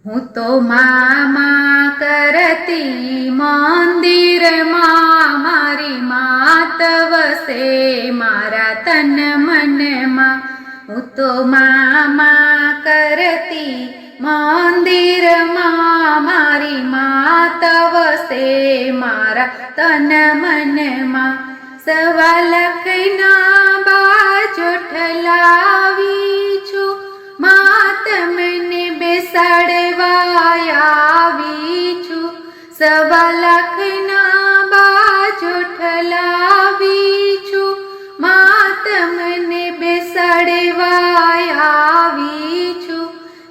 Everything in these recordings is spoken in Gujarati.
હું તો મામા કરતી મંદિરમાં, મારી માત વસે મારા તન મનમાં. હું તો મામા કરતી મંદિરમાં, મારી માત વસે મારા તન મનમાં. 1.25 લાખના બાજોઠ લાવી છું, માત મને બેસાડવા આવી છું. 1.25 લાખના બાજોઠ લાવી છું, માત મને બેસાડવા આવી છું.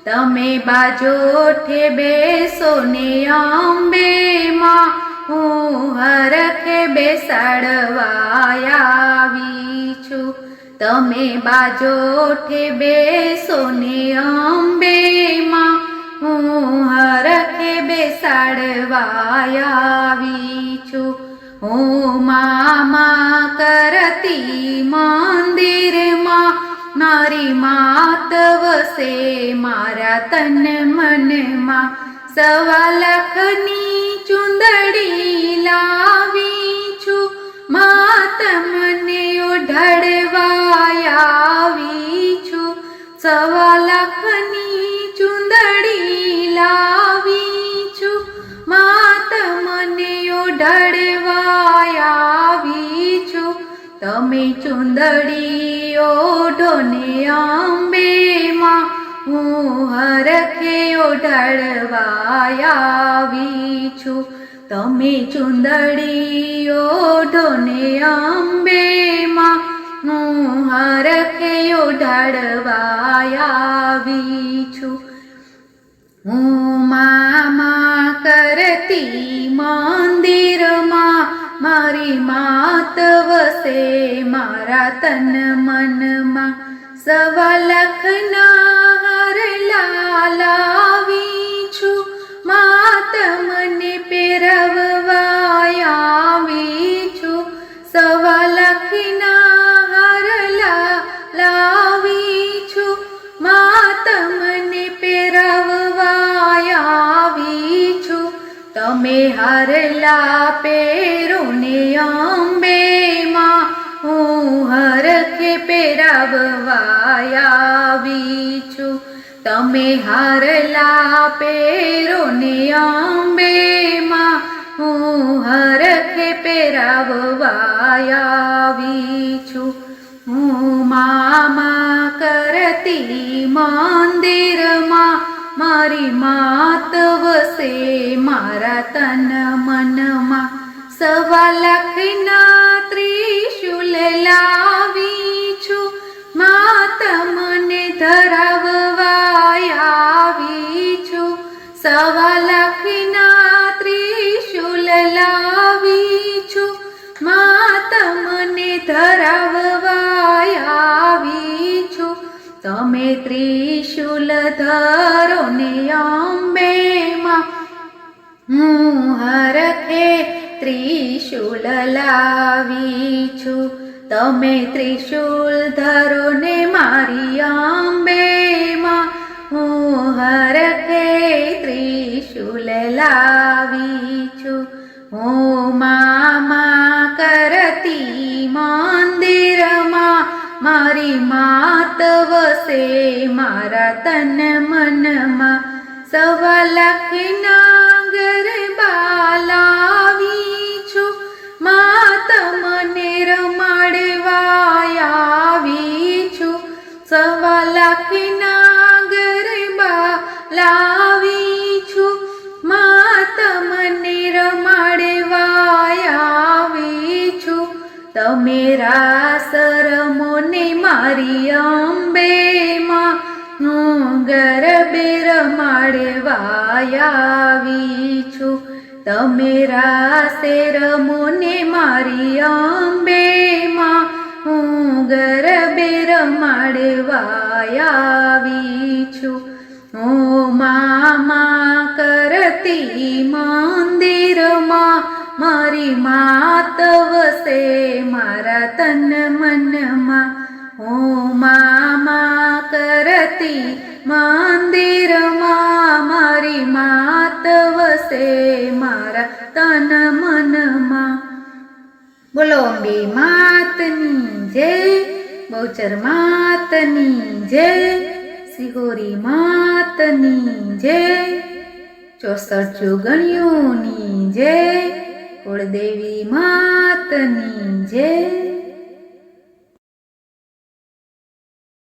તમે બાજોઠે બેસો ને અંબેમાં, હું હરખે બેસાડવા આવી છું. તમે બાજોઠે બેસો ને અંબેમાં, હું હરખે બેસાડવા આવી છું. હું મામા કરતી મંદિરમાં, મારી માત વસે મારા તન મનમાં. 1.25 લાખની ચુંદડી લાવી છું, માત મને ઓઢાડવા આવી છું. 1.25 લાખની ચુંદડી લાવી છું, માત મને ઓઢાડવા આવી છું. તમે ચુંદડી ઓઢો ને અંબેમાં, હું હરખે ઓઢાડવા આવી છું. તમે ચુંદડી ઓઢો ને અંબેમાં, હું હરખે ઓઢાડવા આવી છું. હું મામા કરતી મંદિરમાં, મારી માત વસે મારા તન મનમાં. 1.25 લાખના હારલા લાવી છું, માત મને પહેરાવવા આવી છું. 1.25 લાખના હારલા લાવી છું, માત મને પહેરાવવા આવી છું. તમે હારલા પહેરો ને અંબેમાં, હું હરખે પહેરાવવા આવી છું. તમે હારલા પહેરો ને અંબેમાં, હું હરખે પહેરાવવા આવી છું. હું મામા કરતી મંદિરમાં, મારી માત વસે મારા તન મનમાં. 1.25 લાખના ત્રિશૂલ લાવી છું, માત મને ધરાવવા આવી છું. 1.25 લાખના ત્રિશૂલ લાવી છું, માત મને ધરાવવા આવી છું. તમે ત્રિશૂલ ધરો ને અંબેમાં, હું હરખે ત્રિશૂલ લાવી છું. તમે ત્રિશૂલ ધરો ને મારી અંબેમાં, હું હરખે ત્રિશૂલ લાવી છું. હું મામા કરતી મંદિરમાં, મારી માત વસે મારા તન મનમાં. 1.25 લાખના ગરબા લાવી છું, માત મને રમાડવા આવી છું. 1.25 લાખના ગરબા લાવી છું, માત મને રમાડવા આવી છું. તમે રાસ રમો ને મારી અંબેમાં, હું ગરબે રમાડવા આવી છું. તમે રાસે રમો ને મારી અંબેમાં, હું ગરબે રમાડવા આવી છું. હું મામા કરતી મંદિરમાં, મારી માત વસે મારા તન મનમાં. ધરતી મંદિરમાં મારી માત વસે મારા તન મનમાં. બોલો અંબે માતની જય, બહુચર માતની જય, સિહોરી માતની જય, 64 જોગણીઓની જય, કુળદેવી માતની જય.